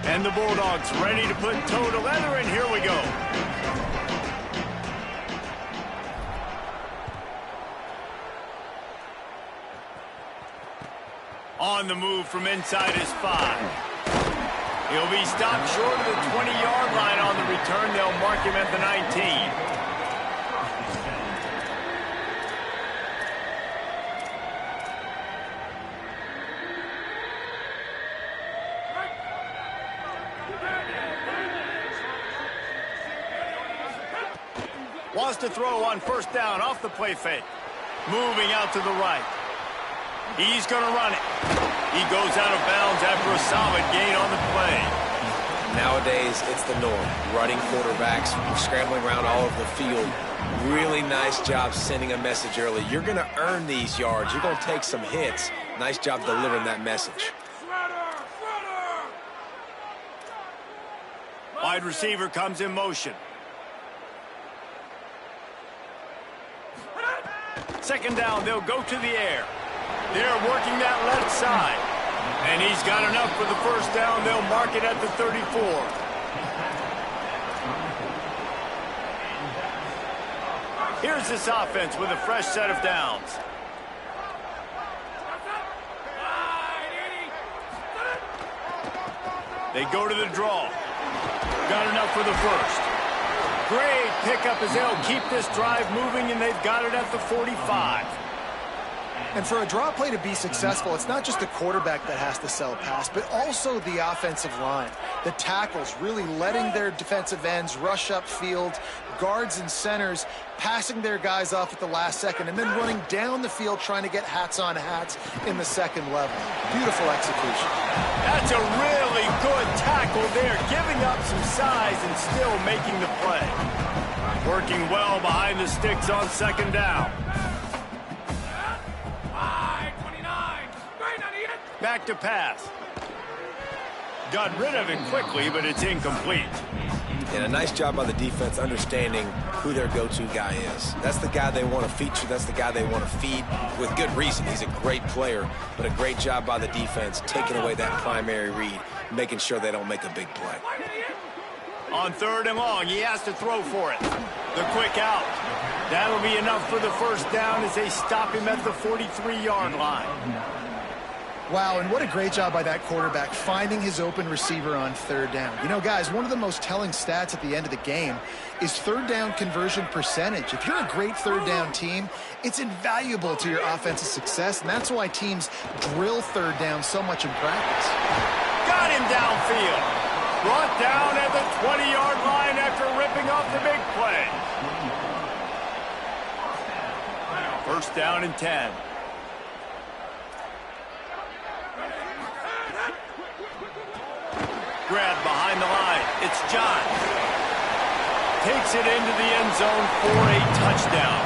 And the Bulldogs ready to put toe to leather, and here we go. On the move from inside his 5. He'll be stopped short of the 20-yard line on the return. They'll mark him at the 19. Wants to throw on first down off the play fake. Moving out to the right. He's going to run it. He goes out of bounds after a solid gain on the play. Nowadays, it's the norm. Running quarterbacks, scrambling around all over the field. Really nice job sending a message early. You're going to earn these yards. You're going to take some hits. Nice job delivering that message. Wide receiver comes in motion. Second down, they'll go to the air. They're working that left side. And he's got enough for the first down. They'll mark it at the 34. Here's this offense with a fresh set of downs. They go to the draw. Got enough for the first. Great pickup as they'll keep this drive moving, and they've got it at the 45. And for a draw play to be successful, it's not just the quarterback that has to sell a pass, but also the offensive line. The tackles really letting their defensive ends rush upfield, guards and centers passing their guys off at the last second, and then running down the field trying to get hats on hats in the second level. Beautiful execution. That's a really good tackle there, giving up some size and still making the play. Working well behind the sticks on second down. Back to pass. Got rid of it quickly, but it's incomplete. And a nice job by the defense understanding who their go-to guy is. That's the guy they want to feature. That's the guy they want to feed with good reason. He's a great player, but a great job by the defense taking away that primary read, making sure they don't make a big play. On third and long, he has to throw for it. The quick out. That'll be enough for the first down as they stop him at the 43-yard line. Wow, and what a great job by that quarterback finding his open receiver on third down. You know, guys, one of the most telling stats at the end of the game is third down conversion percentage. If you're a great third down team, it's invaluable to your offensive success, and that's why teams drill third down so much in practice. Got him downfield. Brought down at the 20-yard line after ripping off the big play. First down and 10. Grab behind the line. It's John. Takes it into the end zone for a touchdown.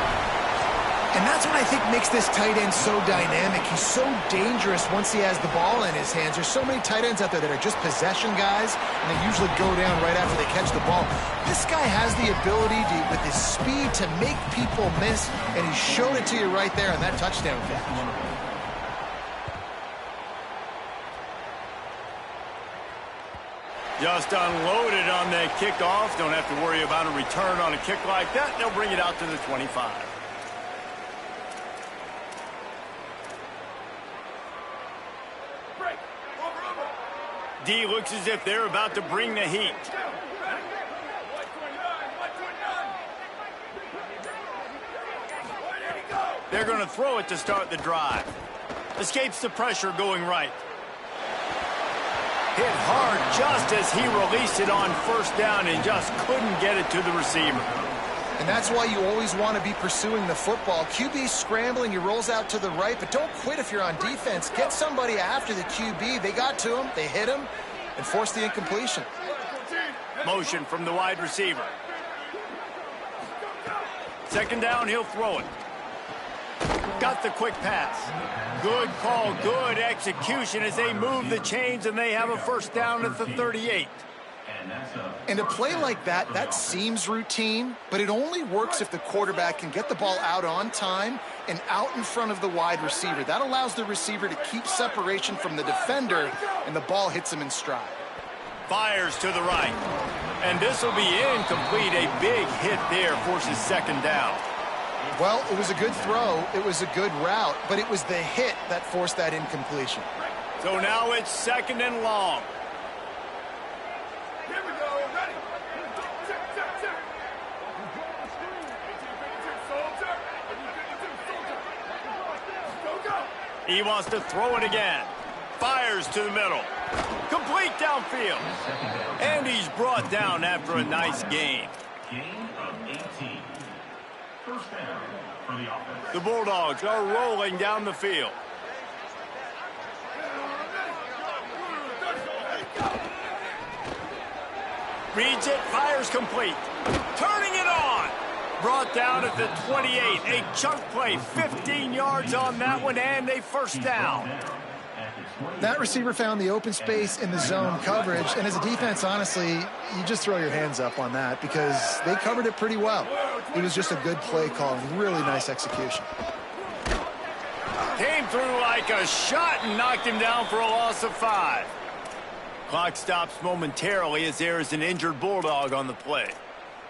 And that's what I think makes this tight end so dynamic. He's so dangerous once he has the ball in his hands. There's so many tight ends out there that are just possession guys, and they usually go down right after they catch the ball. This guy has the ability to, with his speed, to make people miss, and he showed it to you right there on that touchdown catch. Just unloaded on that kickoff. Don't have to worry about a return on a kick like that. They'll bring it out to the 25. D looks as if they're about to bring the heat. They're going to throw it to start the drive. Escapes the pressure going right. Hit hard just as he released it on first down and just couldn't get it to the receiver. And that's why you always want to be pursuing the football. QB's scrambling, he rolls out to the right, but don't quit if you're on defense. Get somebody after the QB. They got to him, they hit him, and forced the incompletion. Motion from the wide receiver. Second down, he'll throw it. Got the quick pass. Good call, good execution as they move the chains, and they have a first down at the 38. And a play like that, that seems routine, but it only works if the quarterback can get the ball out on time and out in front of the wide receiver. That allows the receiver to keep separation from the defender, and the ball hits him in stride. Fires to the right. And this will be incomplete. A big hit there forces second down. Well, it was a good throw. It was a good route, but it was the hit that forced that incompletion. So now it's second and long. Here we go. Ready? Check. Soldier. Go. He wants to throw it again. Fires to the middle. Complete downfield. And he's brought down after a nice gain. Gain of 18. First down for the offense. The Bulldogs are rolling down the field. Reads it, fires complete. Turning it on. Brought down at the 28. A chunk play, 15 yards on that one, and a first down. That receiver found the open space in the zone coverage, and as a defense, honestly, you just throw your hands up on that because they covered it pretty well. It was just a good play call and really nice execution. Came through like a shot and knocked him down for a loss of 5. Clock stops momentarily as there is an injured Bulldog on the play.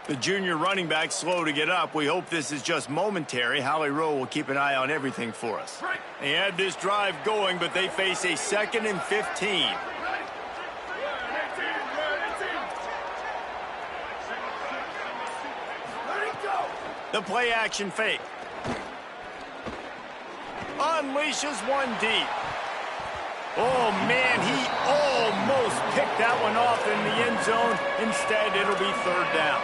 The junior running back slow to get up. We hope this is just momentary. Howie Rowe will keep an eye on everything for us. They had this drive going, but they face a 2nd and 15. The play action fake. Unleashes one deep. Oh, man, he almost picked that one off in the end zone. Instead, it'll be third down.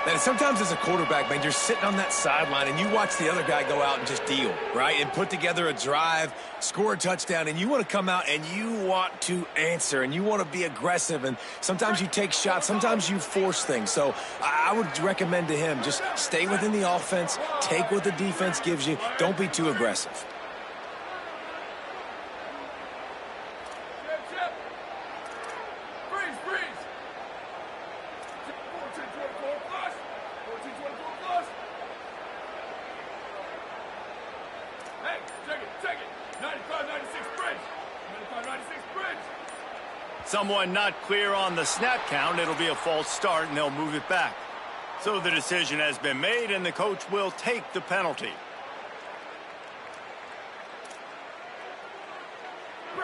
And sometimes as a quarterback, man, you're sitting on that sideline and you watch the other guy go out and just deal, right? And put together a drive, score a touchdown, and you want to come out and you want to answer and you want to be aggressive. And sometimes you take shots, sometimes you force things. So I would recommend to him just stay within the offense, take what the defense gives you. Don't be too aggressive. Someone not clear on the snap count. It'll be a false start, and they'll move it back. So the decision has been made, and the coach will take the penalty.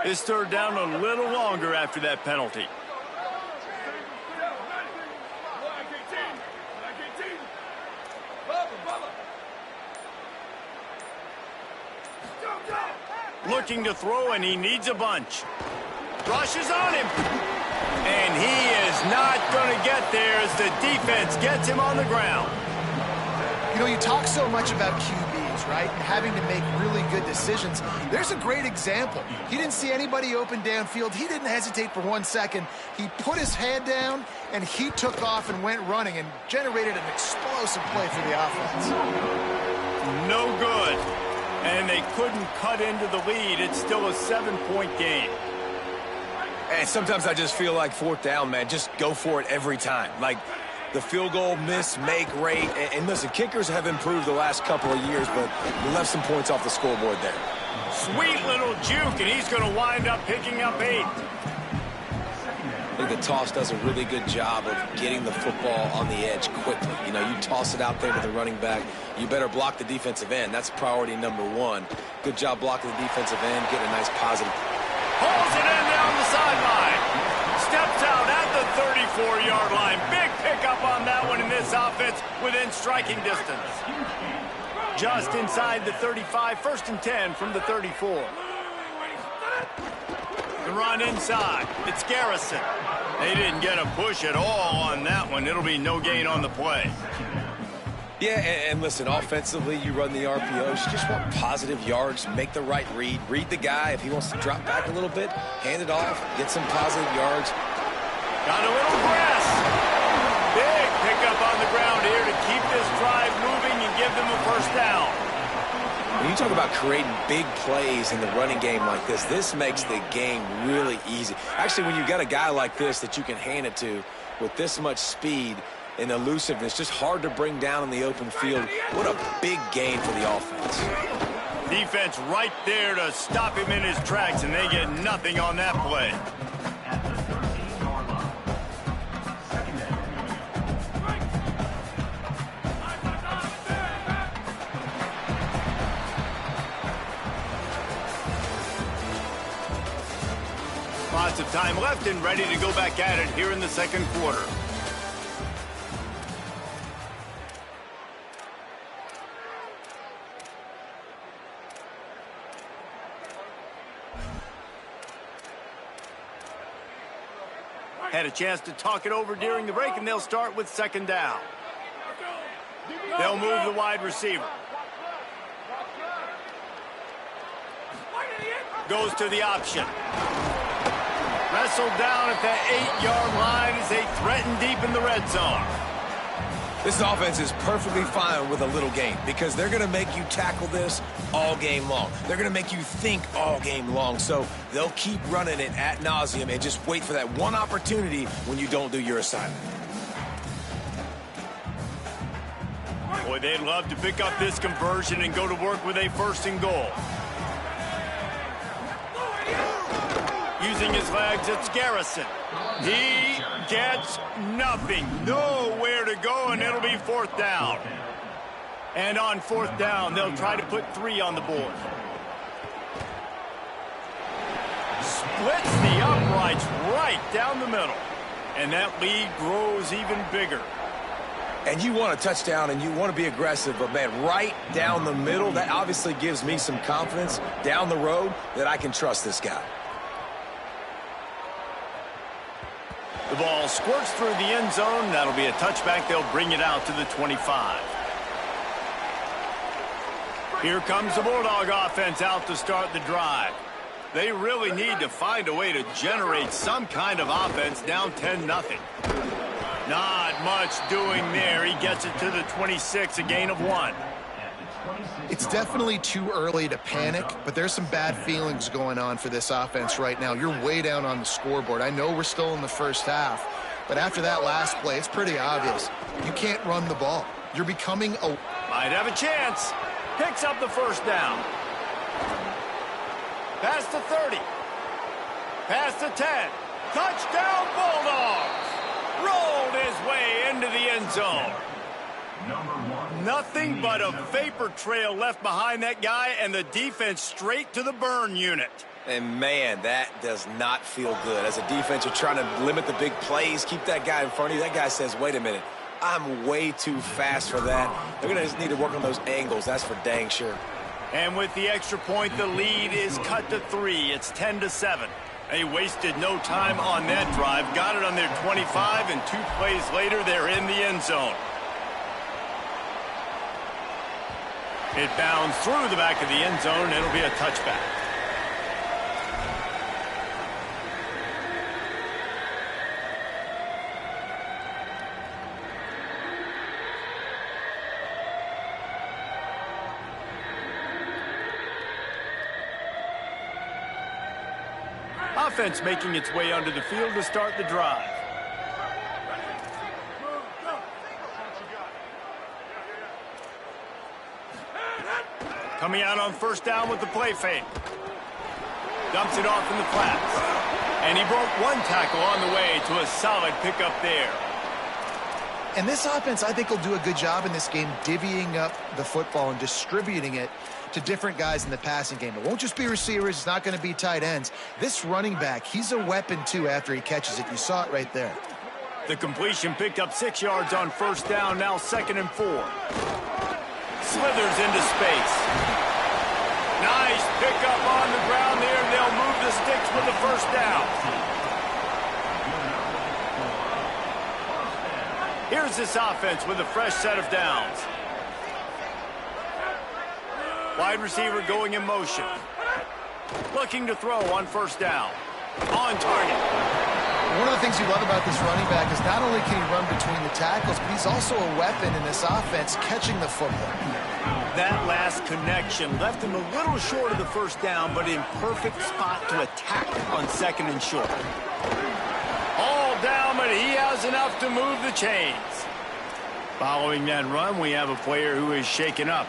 This third down a little longer after that penalty. Looking to throw, and he needs a bunch. Rushes on him. And he is not going to get there as the defense gets him on the ground. You know, you talk so much about QBs, right? And having to make really good decisions. There's a great example. He didn't see anybody open downfield. He didn't hesitate for 1 second. He put his head down, and he took off and went running and generated an explosive play for the offense. No good. And they couldn't cut into the lead. It's still a 7-point game. And sometimes I just feel like fourth down, man, just go for it every time. Like the field goal miss, make rate. And listen, kickers have improved the last couple of years, but we left some points off the scoreboard there. Sweet little juke, and he's going to wind up picking up 8. I think the toss does a really good job of getting the football on the edge quickly. You know, you toss it out there to the running back. You better block the defensive end. That's priority number 1. Good job blocking the defensive end, getting a nice positive. Pulls it in down the sideline. Steps out at the 34-yard line. Big pickup on that one in this offense within striking distance. Just inside the 35, 1st and 10 from the 34. The run inside. It's Garrison. They didn't get a push at all on that one. It'll be no gain on the play. Yeah, and listen, offensively, you run the RPOs. You just want positive yards, make the right read. Read the guy. If he wants to drop back a little bit, hand it off, get some positive yards. Got a little press. Big pickup on the ground here to keep this drive moving and give them a first down. When you talk about creating big plays in the running game like this makes the game really easy. Actually, when you got a guy like this that you can hand it to with this much speed and elusiveness, just hard to bring down in the open field. What a big gain for the offense. Defense right there to stop him in his tracks, and they get nothing on that play. At the 13-yard line. time left and ready to go back at it here in the second quarter. Had a chance to talk it over during the break, and they'll start with second down. They'll move the wide receiver. Goes to the option. Wrestled down at that 8-yard line as they threaten deep in the red zone. This offense is perfectly fine with a little game because they're going to make you tackle this all game long. They're going to make you think all game long. So they'll keep running it ad nauseum and just wait for that one opportunity when you don't do your assignment. Boy, they'd love to pick up this conversion and go to work with a 1st and goal. Using his legs, it's Garrison. He gets nothing. Nowhere to go, and it'll be 4th down. And on 4th down, they'll try to put 3 on the board. Splits the uprights right down the middle. And that lead grows even bigger. And you want a touchdown and you want to be aggressive, but man, right down the middle, that obviously gives me some confidence down the road that I can trust this guy. The ball squirts through the end zone. That'll be a touchback. They'll bring it out to the 25. Here comes the Bulldog offense out to start the drive. They really need to find a way to generate some kind of offense down 10-0. Not much doing there. He gets it to the 26, a gain of 1. It's definitely too early to panic, but there's some bad feelings going on for this offense right now. You're way down on the scoreboard. I know we're still in the first half, but after that last play, it's pretty obvious. You can't run the ball. You're becoming a... Might have a chance. Picks up the 1st down. Past the 30. Past the 10. Touchdown Bulldogs. Rolled his way into the end zone. Nothing but a vapor trail left behind that guy, and the defense straight to the burn unit. And man, that does not feel good. As a defense, you're trying to limit the big plays, keep that guy in front of you. That guy says, wait a minute, I'm way too fast for that. They're going to just need to work on those angles. That's for dang sure. And with the extra point, the lead is cut to 3. It's 10-7. They wasted no time on that drive. Got it on their 25, and 2 plays later, they're in the end zone. It bounds through the back of the end zone, and it'll be a touchback. Offense making its way onto the field to start the drive. Coming out on 1st down with the play fake. Dumps it off in the flats. And he broke 1 tackle on the way to a solid pickup there. And this offense, I think, will do a good job in this game divvying up the football and distributing it to different guys in the passing game. It won't just be receivers. It's not going to be tight ends. This running back, he's a weapon, too, after he catches it. You saw it right there. The completion picked up 6 yards on 1st down, now 2nd and 4. Slithers into space. Nice pickup on the ground there. They'll move the sticks with the 1st down. Here's this offense with a fresh set of downs. Wide receiver going in motion. Looking to throw on 1st down. On target. One of the things you love about this running back is not only can he run between the tackles, but he's also a weapon in this offense catching the football. That last connection left him a little short of the 1st down, but in perfect spot to attack on 2nd and short. All down, but he has enough to move the chains. Following that run, we have a player who is shaken up.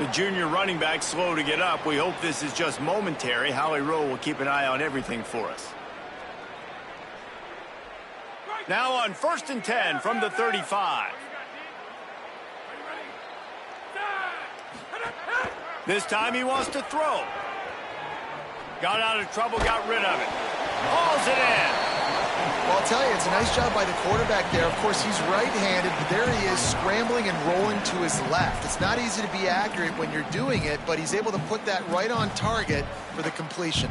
The junior running back slow to get up. We hope this is just momentary. Howie Rowe will keep an eye on everything for us. Now on 1st and 10 from the 35. This time he wants to throw. Got out of trouble, got rid of it. Hauls it in. Well, I'll tell you, it's a nice job by the quarterback there. Of course, he's right-handed, but there he is scrambling and rolling to his left. It's not easy to be accurate when you're doing it, but he's able to put that right on target for the completion.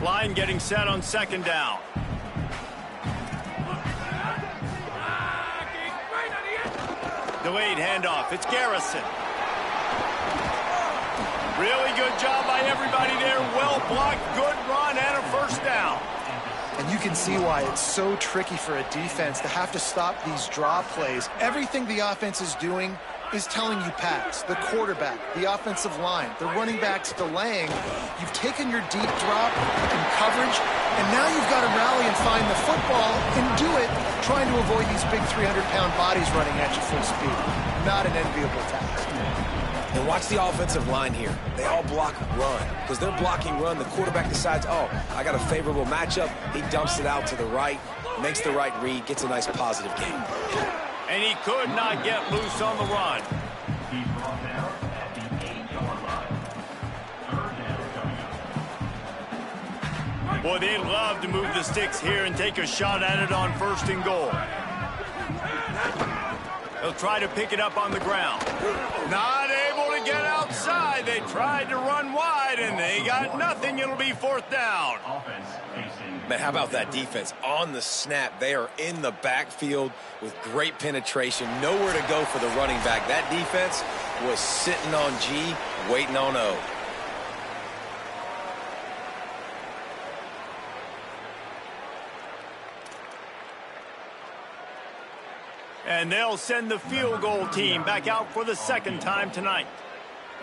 Line getting set on second down. Delayed handoff. It's Garrison. Really good job by everybody there. Well blocked, good run, and a first down. And you can see why it's so tricky for a defense to have to stop these draw plays. Everything the offense is doing is telling you pass. The quarterback, the offensive line, the running backs delaying. You've taken your deep drop in coverage, and now you've got to rally and find the football and do it trying to avoid these big 300-pound bodies running at you full speed. Not an enviable task. And watch the offensive line here. They all block run. Because they're blocking run, the quarterback decides, oh, I got a favorable matchup. He dumps it out to the right, makes the right read, gets a nice positive gain. And he could not get loose on the run. He's brought down at the 8-yard line. Third down coming up. Boy, they'd love to move the sticks here and take a shot at it on first and goal. They'll try to pick it up on the ground. Not able to get outside. They tried to run wide, and they got nothing. It'll be fourth down. Offense facing. Man, how about that defense? On the snap, they are in the backfield with great penetration. Nowhere to go for the running back. That defense was sitting on G, waiting on O. And they'll send the field goal team back out for the second time tonight.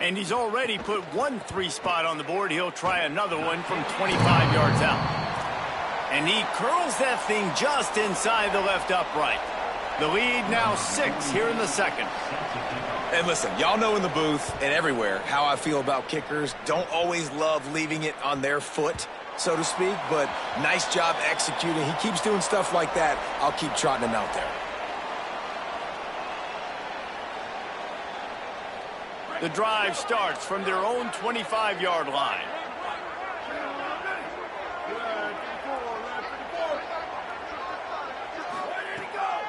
And he's already put one 3 spot on the board. He'll try another one from 25 yards out. And he curls that thing just inside the left upright. The lead now 6 here in the second. And listen, y'all know in the booth and everywhere how I feel about kickers. Don't always love leaving it on their foot, so to speak, but nice job executing. He keeps doing stuff like that. I'll keep trotting him out there. The drive starts from their own 25-yard line.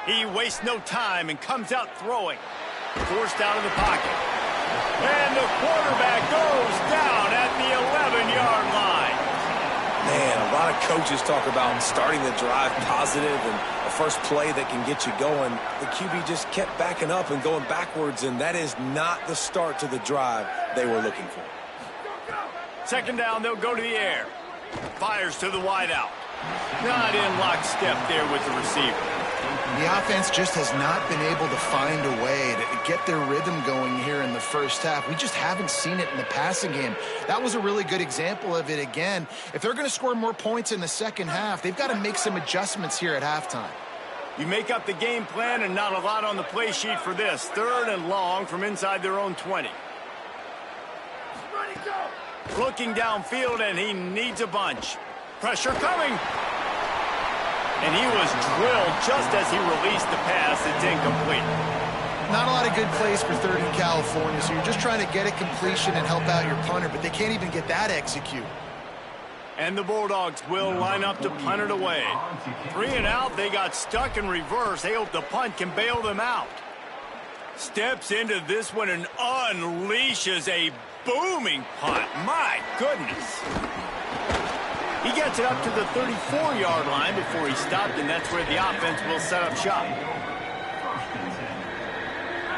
He wastes no time and comes out throwing. Forced out of the pocket. And the quarterback goes down at the 11-yard line. Man, a lot of coaches talk about starting the drive positive and a first play that can get you going. The QB just kept backing up and going backwards, and that is not the start to the drive they were looking for. Second down, they'll go to the air. Fires to the wideout. Not in lockstep there with the receiver. The offense just has not been able to find a way to get their rhythm going here in the first half. We just haven't seen it in the passing game. That was a really good example of it again. If they're going to score more points in the second half, they've got to make some adjustments here at halftime. You make up the game plan and not a lot on the play sheet for this. Third and long from inside their own 20. Looking downfield, and he needs a bunch. Pressure coming. And he was drilled just as he released the pass. It's incomplete. Not a lot of good plays for third in California, so you're just trying to get a completion and help out your punter, but they can't even get that executed. And the Bulldogs will line up to punt it away. 3 and out, they got stuck in reverse. They hope the punt can bail them out. Steps into this one and unleashes a booming punt. My goodness. He gets it up to the 34-yard line before he stopped, and that's where the offense will set up shop.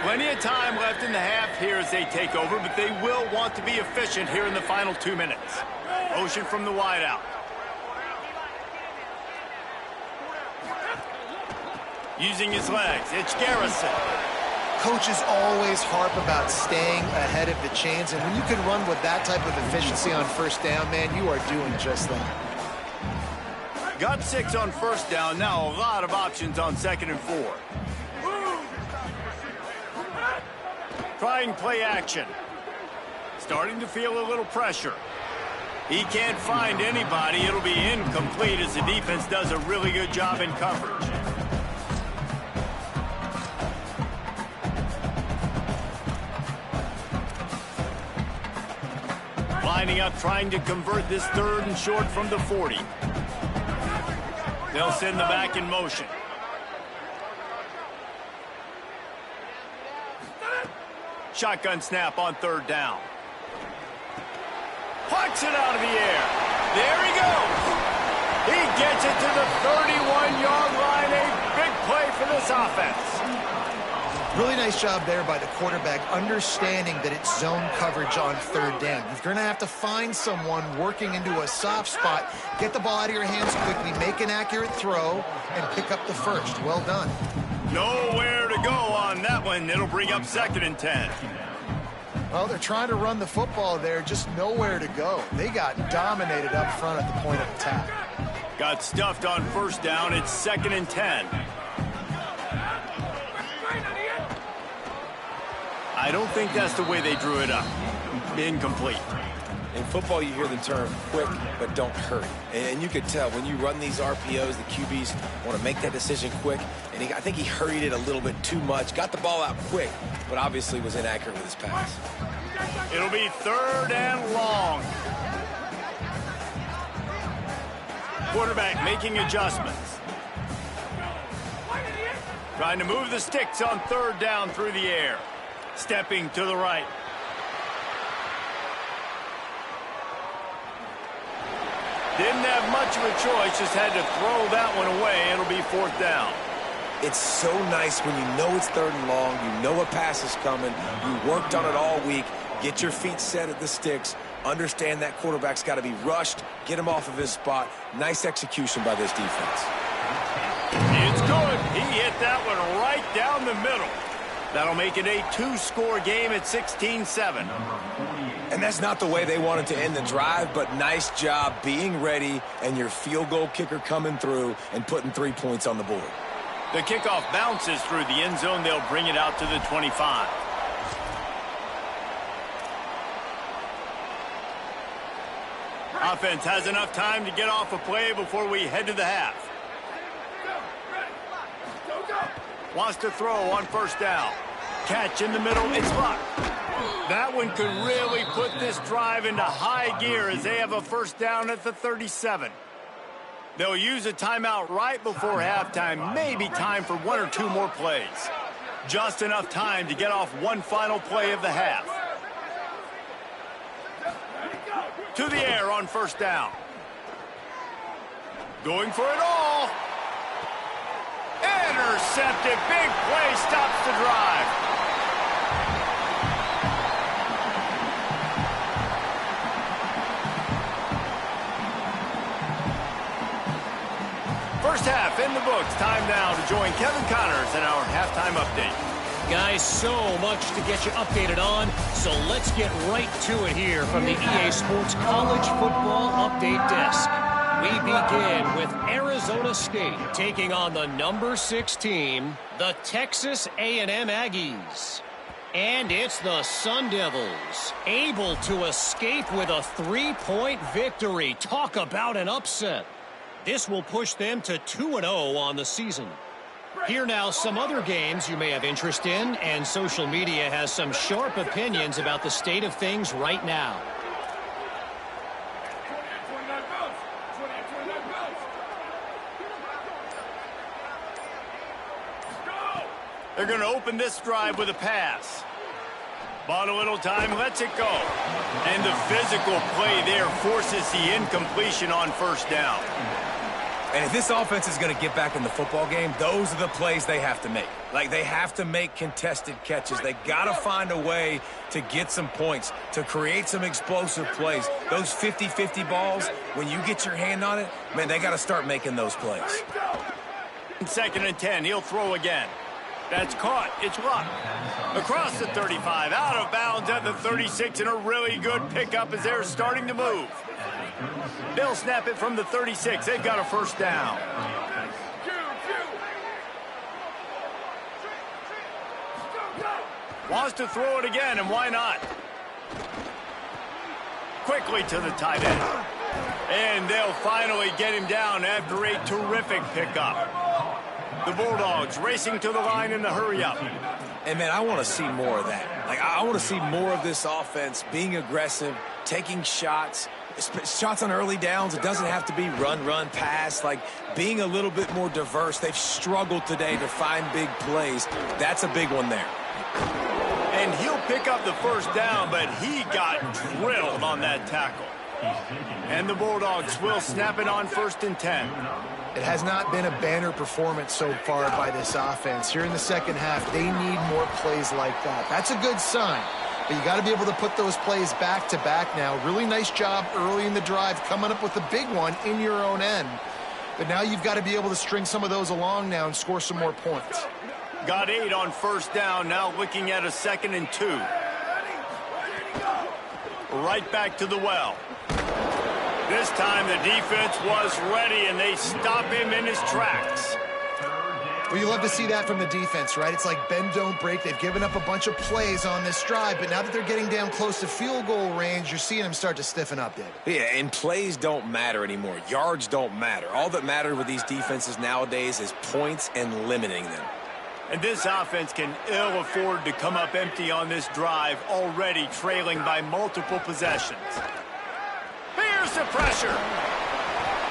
Plenty of time left in the half here as they take over, but they will want to be efficient here in the final 2 minutes. Motion from the wideout. Using his legs, it's Garrison. Coaches always harp about staying ahead of the chains, and when you can run with that type of efficiency on first down, man, you are doing just that. Got 6 on first down. Now a lot of options on second and 4. Trying play action. Starting to feel a little pressure. He can't find anybody. It'll be incomplete as the defense does a really good job in coverage. lining up, trying to convert this 3rd and short from the 40. They'll send the back in motion. Shotgun snap on 3rd down. Pucks it out of the air. There he goes. He gets it to the 31-yard line. A big play for this offense. Really nice job there by the quarterback, understanding that it's zone coverage on 3rd down. You're going to have to find someone working into a soft spot, get the ball out of your hands quickly, make an accurate throw, and pick up the first. Well done. Nowhere to go on that one. It'll bring up 2nd and 10. Well, they're trying to run the football there, just nowhere to go. They got dominated up front at the point of attack. Got stuffed on 1st down. It's 2nd and 10. I don't think that's the way they drew it up. Incomplete. In football, you hear the term quick, but don't hurry. And you could tell when you run these RPOs, the QBs want to make that decision quick. And I think he hurried it a little bit too much. Got the ball out quick, but obviously was inaccurate with his pass. It'll be 3rd and long. Quarterback making adjustments. Trying to move the sticks on 3rd down through the air. Stepping to the right. Didn't have much of a choice, just had to throw that one away. It'll be 4th down. It's so nice when you know it's 3rd and long, you know a pass is coming, you worked on it all week, get your feet set at the sticks, understand that quarterback's got to be rushed, get him off of his spot. Nice execution by this defense. It's good. He hit that one right down the middle. That'll make it a 2-score game at 16-7. And that's not the way they wanted to end the drive, but nice job being ready and your field goal kicker coming through and putting 3 points on the board. The kickoff bounces through the end zone. They'll bring it out to the 25. Offense has enough time to get off a play before we head to the half. Wants to throw on 1st down. Catch in the middle. It's blocked. That one could really put this drive into high gear as they have a 1st down at the 37. They'll use a timeout right before halftime. Maybe time for 1 or 2 more plays. Just enough time to get off one final play of the half. To the air on 1st down. Going for it all. Intercepted. Big play stops the drive. First half in the books. Time now to join Kevin Connors in our halftime update. Guys, so much to get you updated on, so let's get right to it here from the EA Sports College Football Update Desk. We begin with Arizona State taking on the number 6 team, the Texas A&M Aggies. And it's the Sun Devils, able to escape with a 3-point victory. Talk about an upset. This will push them to 2-0 on the season. Here now some other games you may have interest in, and social media has some sharp opinions about the state of things right now. They're going to open this drive with a pass. Bought a little time, lets it go. And the physical play there forces the incompletion on 1st down. And if this offense is going to get back in the football game, those are the plays they have to make. Like, they have to make contested catches. They got to find a way to get some points, to create some explosive plays. Those 50-50 balls, when you get your hand on it, man, they got to start making those plays. 2nd and 10, he'll throw again. That's caught. It's blocked. Across the 35, out of bounds at the 36, and a really good pickup as they're starting to move. They'll snap it from the 36. They've got a 1st down. Wants to throw it again, and why not? Quickly to the tight end. And they'll finally get him down after a terrific pickup. The Bulldogs racing to the line in the hurry-up. And, man, I want to see more of that. Like, I want to see more of this offense being aggressive, taking shots on early downs. It doesn't have to be run, pass. Like, being a little bit more diverse. They've struggled today to find big plays. That's a big one there. And he'll pick up the first down, but he got drilled on that tackle. And the Bulldogs will snap it on 1st and 10. It has not been a banner performance so far by this offense. Here in the second half, they need more plays like that. That's a good sign. But you got to be able to put those plays back to back now. Really nice job early in the drive, coming up with a big one in your own end. But now you've got to be able to string some of those along now and score some more points. Got 8 on 1st down, now looking at a 2nd and 2. Right back to the well. This time the defense was ready, and they stop him in his tracks. Well, you love to see that from the defense, right? It's like bend, don't break. They've given up a bunch of plays on this drive, but now that they're getting down close to field goal range, you're seeing them start to stiffen up, David. Yeah, and plays don't matter anymore. Yards don't matter. All that matters with these defenses nowadays is points and limiting them. And this offense can ill afford to come up empty on this drive, already trailing by multiple possessions. Here's the pressure.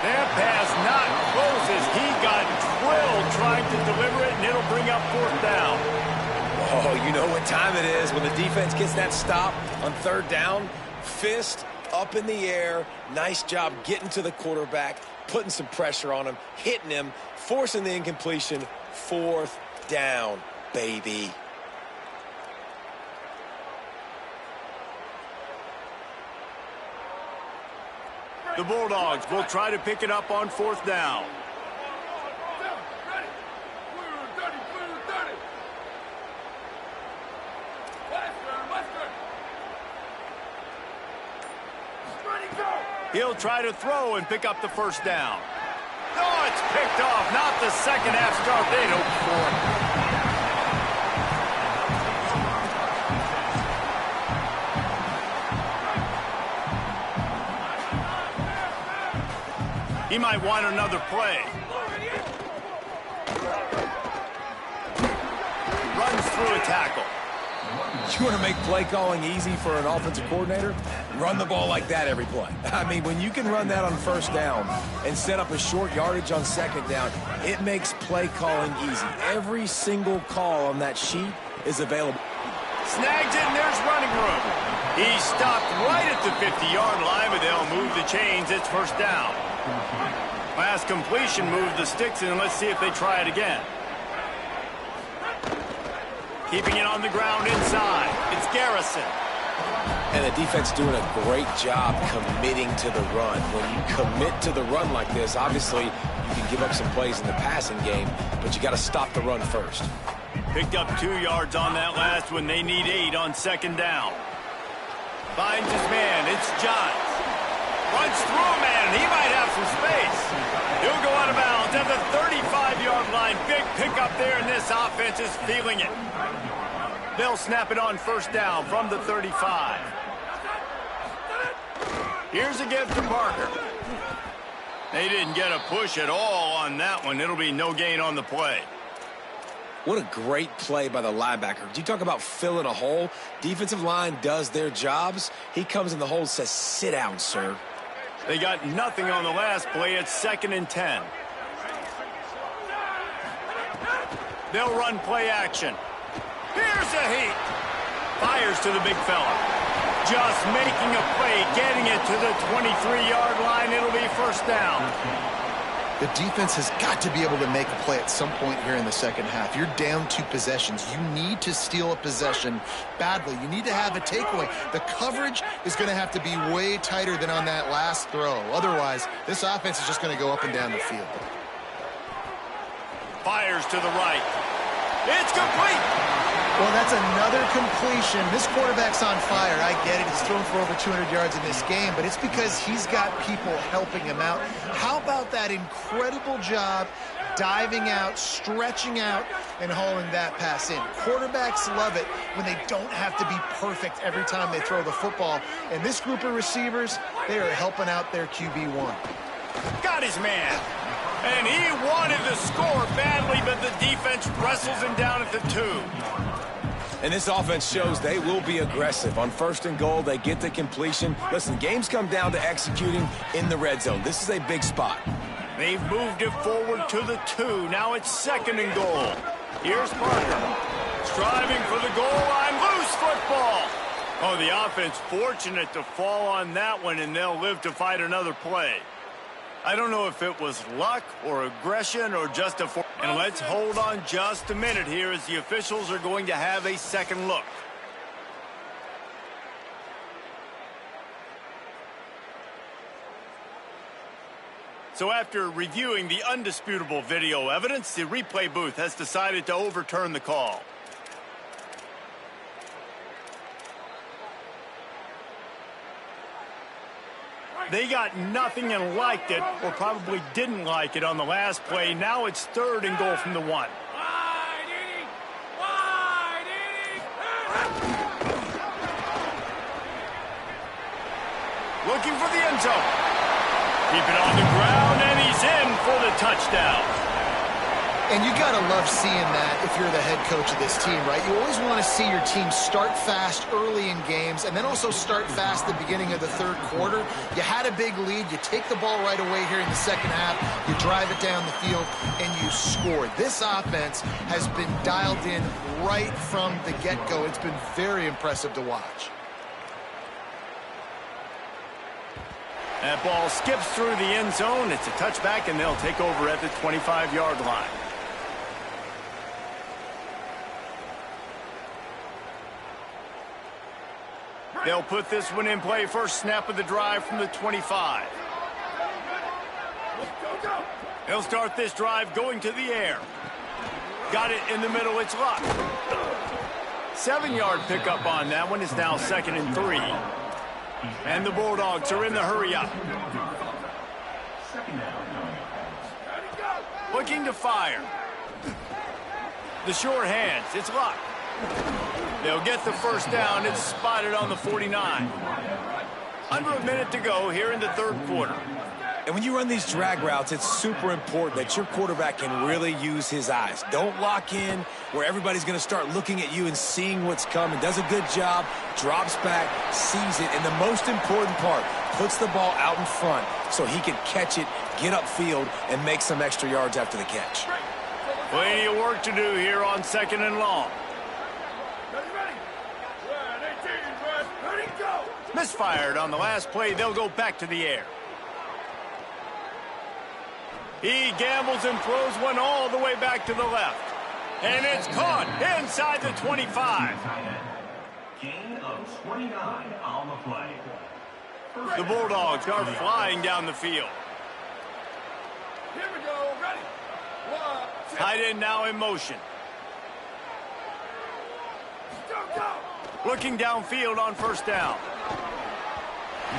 That pass not close as he got drilled trying to deliver it, and it'll bring up 4th down. Oh, you know what time it is when the defense gets that stop on 3rd down. Fist up in the air. Nice job getting to the quarterback, putting some pressure on him, hitting him, forcing the incompletion. 4th down, baby. The Bulldogs will try to pick it up on 4th down. He'll try to throw and pick up the 1st down. No, it's picked off. Not the second half start they'd hoped for. He might want another play. Runs through a tackle. You want to make play calling easy for an offensive coordinator? Run the ball like that every play. I mean, when you can run that on 1st down and set up a short yardage on 2nd down, it makes play calling easy. Every single call on that sheet is available. Snags it, and there's running room. He stopped right at the 50-yard line, but they'll move the chains. It's 1st down. Last completion moved the sticks, and let's see if they try it again. Keeping it on the ground inside. It's Garrison. And the defense doing a great job committing to the run. When you commit to the run like this, obviously you can give up some plays in the passing game, but you got to stop the run first. Picked up 2 yards on that last one. They need 8 on 2nd down. Finds his man. It's Johns. Runs through a man, and he might have some space. He'll go out of bounds at the 35-yard line. Big pickup there, and this offense is feeling it. They'll snap it on 1st down from the 35. Here's a give to Parker. They didn't get a push at all on that one. It'll be no gain on the play. What a great play by the linebacker. Do you talk about filling a hole? Defensive line does their jobs. He comes in the hole and says, sit down, sir. They got nothing on the last play. It's 2nd and 10. They'll run play action. Here's a heat. Fires to the big fella. Just making a play, getting it to the 23-yard line. It'll be 1st down. The defense has got to be able to make a play at some point here in the second half. You're down 2 possessions. You need to steal a possession badly. You need to have a takeaway. The coverage is going to have to be way tighter than on that last throw. Otherwise, this offense is just going to go up and down the field. Fires to the right. It's complete. Well, that's another completion. This quarterback's on fire. I get it. He's thrown for over 200 yards in this game, but it's because he's got people helping him out. How about that incredible job diving out, stretching out, and hauling that pass in? Quarterbacks love it when they don't have to be perfect every time they throw the football. And this group of receivers, they are helping out their QB1. Got his man. And he wanted to score badly, but the defense wrestles him down at the 2. And this offense shows they will be aggressive. On 1st and goal, they get the completion. Listen, games come down to executing in the red zone. This is a big spot. They've moved it forward to the 2. Now it's 2nd and goal. Here's Parker. Striving for the goal line. Loose football. Oh, the offense fortunate to fall on that one, and they'll live to fight another play. I don't know if it was luck or aggression or just a... And let's hold on just a minute here as the officials are going to have a second look. So after reviewing the undisputable video evidence, the replay booth has decided to overturn the call. They got nothing and liked it, or probably didn't like it on the last play. Now it's 3rd and goal from the 1. Looking for the end zone. Keep it on the ground, and he's in for the touchdown. And you got to love seeing that if you're the head coach of this team, right? You always want to see your team start fast early in games and then also start fast at the beginning of the 3rd quarter. You had a big lead. You take the ball right away here in the 2nd half. You drive it down the field, and you score. This offense has been dialed in right from the get-go. It's been very impressive to watch. That ball skips through the end zone. It's a touchback, and they'll take over at the 25-yard line. They'll put this one in play. First snap of the drive from the 25. They'll start this drive going to the air. Got it in the middle. It's locked. 7-yard pickup on that one. Is now 2nd and 3. And the Bulldogs are in the hurry-up. Looking to fire. The short hands. It's locked. They'll get the first down. It's spotted on the 49. Under a minute to go here in the 3rd quarter. And when you run these drag routes, it's super important that your quarterback can really use his eyes. Don't lock in where everybody's going to start looking at you and seeing what's coming. Does a good job, drops back, sees it, and the most important part, puts the ball out in front so he can catch it, get upfield, and make some extra yards after the catch. Plenty of work to do here on 2nd and long. Misfired on the last play. They'll go back to the air. He gambles and throws one all the way back to the left. And it's caught inside the 25. Gain of 29 on the play. The Bulldogs are flying down the field. Here we go. Ready. 1, 2. Tight end now in motion. Go. Looking downfield on 1st down.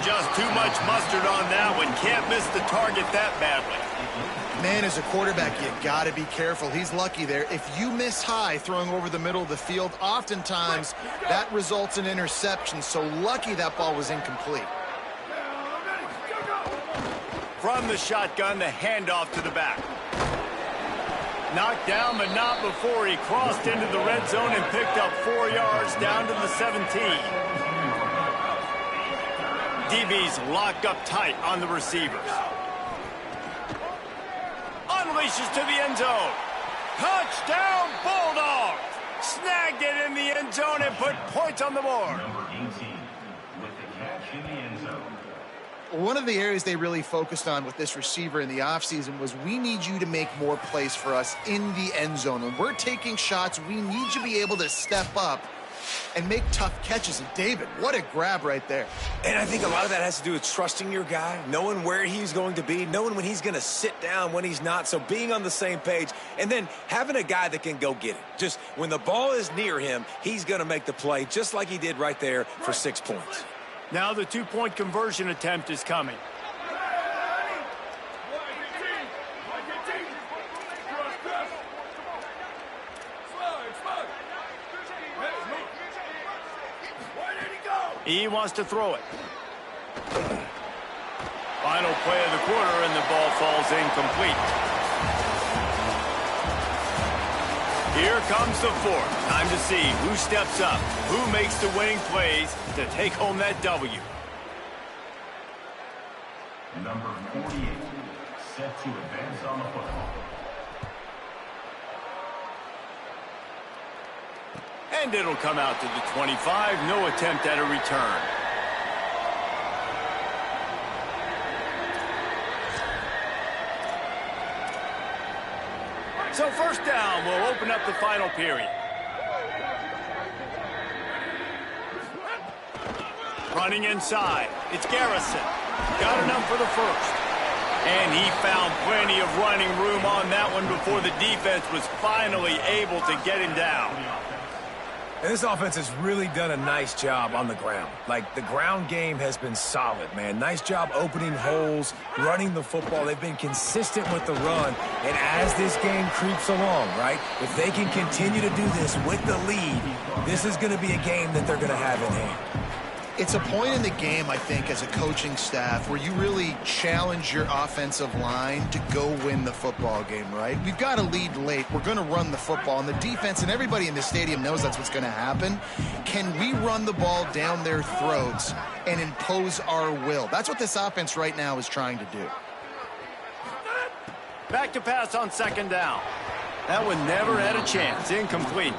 Just too much mustard on that one. Can't miss the target that badly. Man, as a quarterback, you got to be careful. He's lucky there. If you miss high throwing over the middle of the field, oftentimes that results in interception. So lucky that ball was incomplete. From the shotgun, the handoff to the back. Knocked down, but not before he crossed into the red zone and picked up 4 yards down to the 17. DBs locked up tight on the receivers. Unleashes to the end zone. Touchdown, Bulldogs! Snagged it in the end zone and put points on the board. Number 18 with the catch in the end zone. One of the areas they really focused on with this receiver in the offseason was we need you to make more plays for us in the end zone. When we're taking shots, we need you to be able to step up and make tough catches. And David, what a grab right there. And I think a lot of that has to do with trusting your guy, knowing where he's going to be, knowing when he's going to sit down, when he's not. So being on the same page, and then having a guy that can go get it. Just when the ball is near him, he's going to make the play, just like he did right there for 6 points. Now the 2-point conversion attempt is coming. He wants to throw it. Final play of the quarter, and the ball falls incomplete. Here comes the fourth. Time to see who steps up, who makes the winning plays to take home that W. Number 48, set to advance on the football. And it'll come out to the 25. No attempt at a return. So first down will open up the final period. Running inside. It's Garrison. Got enough for the first. And he found plenty of running room on that one before the defense was finally able to get him down. And this offense has really done a nice job on the ground. Like, the ground game has been solid, man. Nice job opening holes, running the football. They've been consistent with the run. And as this game creeps along, right, if they can continue to do this with the lead, this is going to be a game that they're going to have in hand. It's a point in the game, I think, as a coaching staff where you really challenge your offensive line to go win the football game, right? We've got a lead late. We're going to run the football. And the defense and everybody in the stadium knows that's what's going to happen. Can we run the ball down their throats and impose our will? That's what this offense right now is trying to do. Back to pass on second down. That one never had a chance. Incomplete.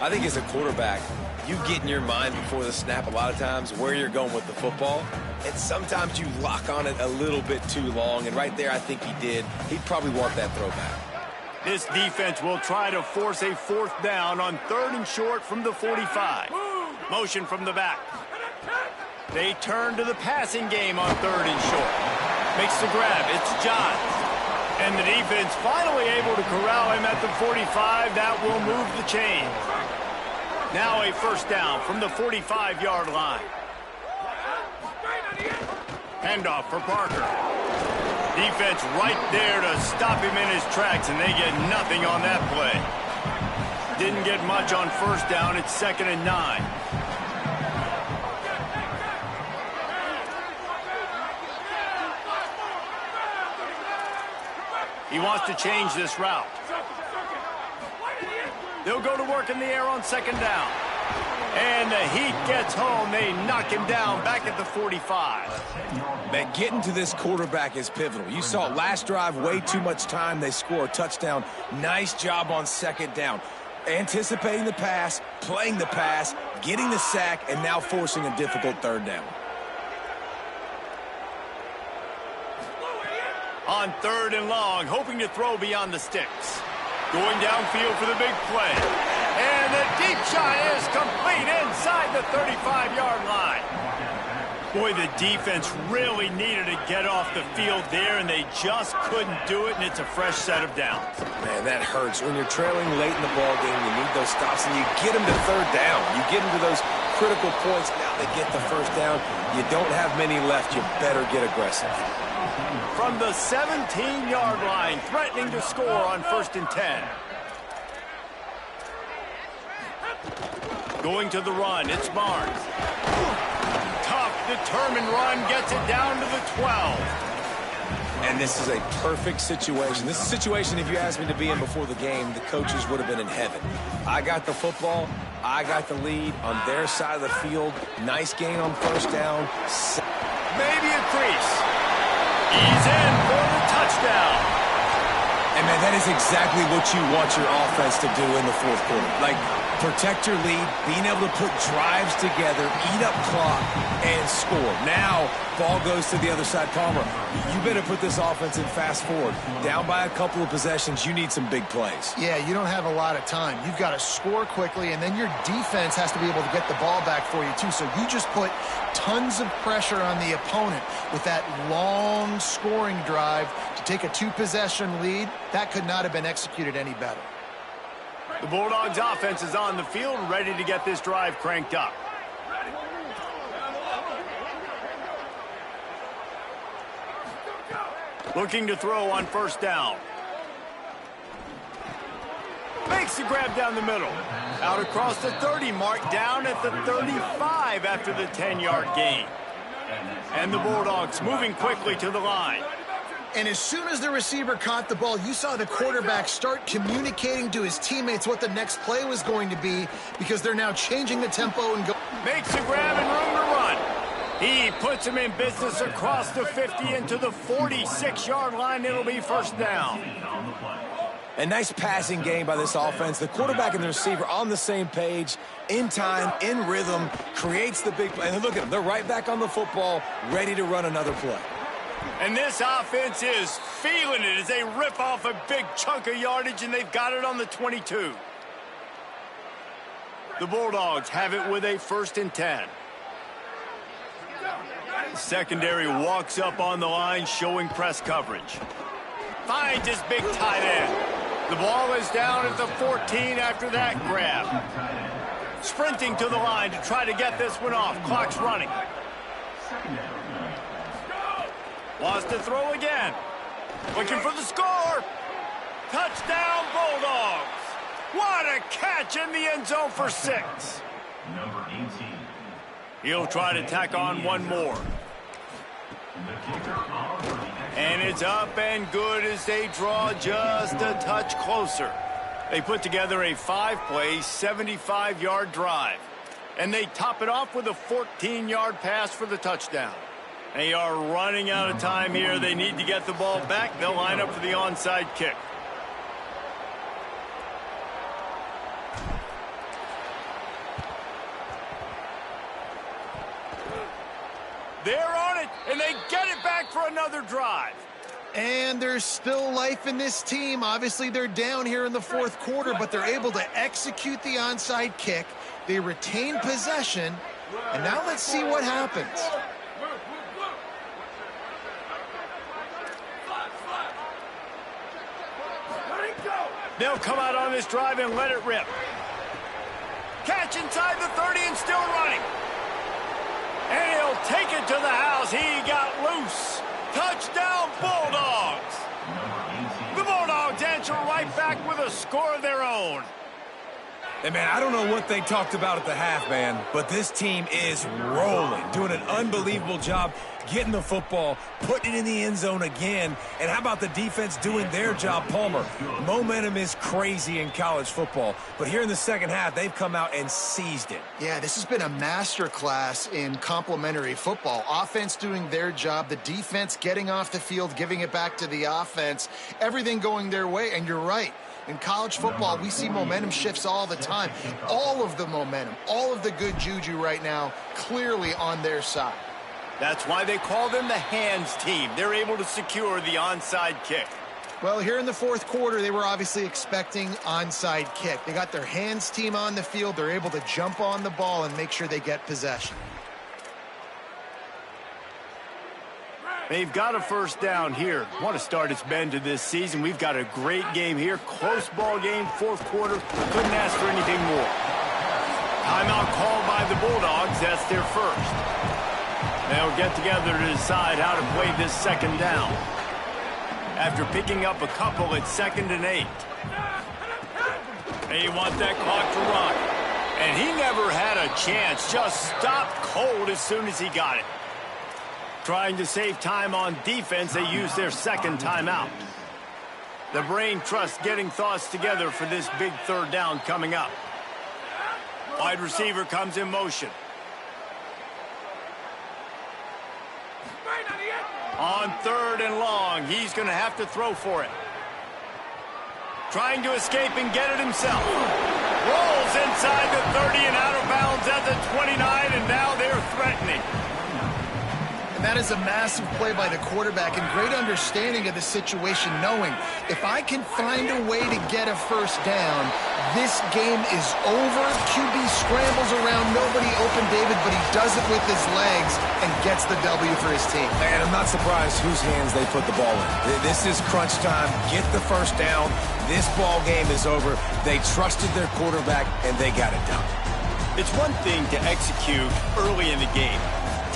I think as a quarterback, you get in your mind before the snap a lot of times where you're going with the football, and sometimes you lock on it a little bit too long, and right there I think he did. He'd probably want that throwback. This defense will try to force a fourth down on 3rd and short from the 45. Motion from the back. They turn to the passing game on 3rd and short. Makes the grab. It's Johns. And the defense finally able to corral him at the 45. That will move the chains. Now a first down from the 45-yard line. Handoff for Parker. Defense right there to stop him in his tracks, and they get nothing on that play. Didn't get much on first down. It's 2nd and 9. He wants to change this route. They'll go to work in the air on 2nd down. And the Heat gets home. They knock him down back at the 45. Man, getting to this quarterback is pivotal. You saw last drive, way too much time. They score a touchdown. Nice job on 2nd down. Anticipating the pass, playing the pass, getting the sack, and now forcing a difficult 3rd down. On 3rd and long, hoping to throw beyond the sticks. Going downfield for the big play. And the deep shot is complete inside the 35-yard line. Boy, the defense really needed to get off the field there, and they just couldn't do it, and it's a fresh set of downs. Man, that hurts. When you're trailing late in the ball game, you need those stops, and you get them to 3rd down. You get them to those critical points. Now they get the first down. You don't have many left. You better get aggressive. From the 17-yard line, threatening to score on 1st and 10. Going to the run, it's Barnes. Tough, determined run, gets it down to the 12. And this is a perfect situation. This is a situation, if you asked me to be in before the game, the coaches would have been in heaven. I got the football. I got the lead on their side of the field. Nice gain on 1st down. Maybe a crease. He's in for the touchdown. And, man, that is exactly what you want your offense to do in the 4th quarter. Like, protect your lead, being able to put drives together, eat up clock, and score. Now, ball goes to the other side. Palmer, you better put this offense in fast forward. Down by a couple of possessions, you need some big plays. Yeah, you don't have a lot of time. You've got to score quickly, and then your defense has to be able to get the ball back for you, too. So you just put tons of pressure on the opponent with that long scoring drive to take a 2-possession lead. That could not have been executed any better. The Bulldogs offense is on the field, ready to get this drive cranked up. Looking to throw on 1st down. Makes the grab down the middle. Out across the 30 mark, down at the 35 after the 10-yard gain. And the Bulldogs moving quickly to the line. And as soon as the receiver caught the ball, you saw the quarterback start communicating to his teammates what the next play was going to be, because they're now changing the tempo and go. Makes a grab and room to run. He puts him in business across the 50 into the 46-yard line. It'll be first down. A nice passing game by this offense. The quarterback and the receiver on the same page, in time, in rhythm, creates the big play. And look at them. They're right back on the football, ready to run another play. And this offense is feeling it as they rip off a big chunk of yardage, and they've got it on the 22. The Bulldogs have it with a 1st and 10. The secondary walks up on the line, showing press coverage. Finds his big tight end. The ball is down at the 14 after that grab. Sprinting to the line to try to get this one off. Clock's running. Wants to throw again. Looking for the score. Touchdown, Bulldogs. What a catch in the end zone for 6. Number 18. He'll try to tack on one more. And it's up and good as they draw just a touch closer. They put together a 5-play, 75-yard drive. And they top it off with a 14-yard pass for the touchdown. They are running out of time here. They need to get the ball back. They'll line up for the onside kick. They're on it, and they get it back for another drive. And there's still life in this team. Obviously, they're down here in the 4th quarter, but they're able to execute the onside kick. They retain possession, and now let's see what happens. They'll come out on this drive and let it rip. Catch inside the 30 and still running. And he'll take it to the house. He got loose. Touchdown, Bulldogs. The Bulldogs answer right back with a score of their own. And, man, I don't know what they talked about at the half, man, but this team is rolling, doing an unbelievable job getting the football, putting it in the end zone again. And how about the defense doing their job, Palmer? Momentum is crazy in college football, but here in the second half, they've come out and seized it. Yeah, this has been a masterclass in complementary football. Offense doing their job, the defense getting off the field, giving it back to the offense, everything going their way. And you're right. In college football, we see momentum shifts all the time. All of the momentum, all of the good juju right now, clearly on their side. That's why they call them the hands team. They're able to secure the onside kick. Well, here in the 4th quarter, they were obviously expecting onside kick. They got their hands team on the field. They're able to jump on the ball and make sure they get possession. They've got a first down here. Want to start its bend to this season. We've got a great game here. Close ball game, 4th quarter. Couldn't ask for anything more. Timeout called by the Bulldogs. That's their first. They'll get together to decide how to play this second down. After picking up a couple, it's 2nd and 8. They want that clock to run. And he never had a chance. Just stopped cold as soon as he got it. Trying to save time on defense, they use their 2nd timeout. The brain trust getting thoughts together for this big 3rd down coming up. Wide receiver comes in motion. On 3rd and long, he's going to have to throw for it. Trying to escape and get it himself. Rolls inside the 30 and out of bounds at the 29, and now they're threatening. And that is a massive play by the quarterback and great understanding of the situation, knowing if I can find a way to get a first down, this game is over. QB scrambles around, nobody open David, but he does it with his legs and gets the W for his team. And I'm not surprised whose hands they put the ball in. This is crunch time. Get the first down. This ball game is over. They trusted their quarterback, and they got it done. It's one thing to execute early in the game.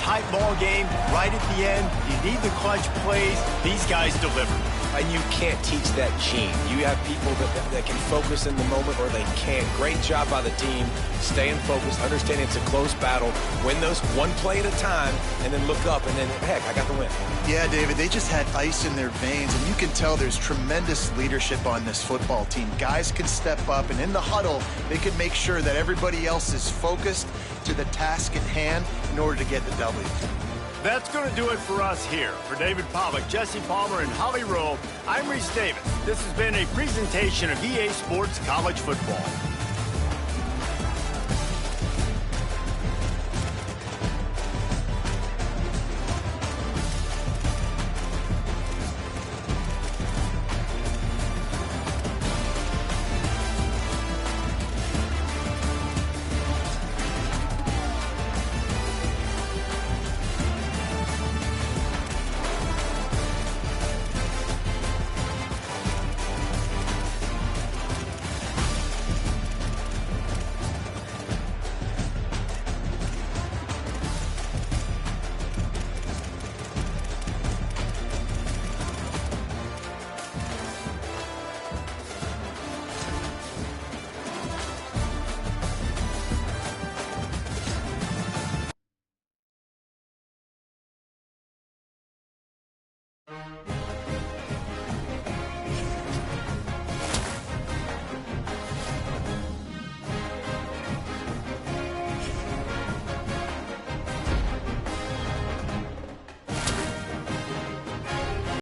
Tight ball game, right at the end. You need the clutch plays. These guys deliver. and you can't teach that gene. You have people that can focus in the moment or they can't. Great job by the team, staying focused, understanding it's a close battle, win those one play at a time, and then look up, and then, heck, I got the win. Yeah, David, they just had ice in their veins, and you can tell there's tremendous leadership on this football team. Guys can step up, and in the huddle, they could make sure that everybody else is focused to the task at hand in order to get the W. That's going to do it for us here. For David Pollack, Jesse Palmer, and Holly Rowe, I'm Reese Davis. This has been a presentation of EA Sports College Football.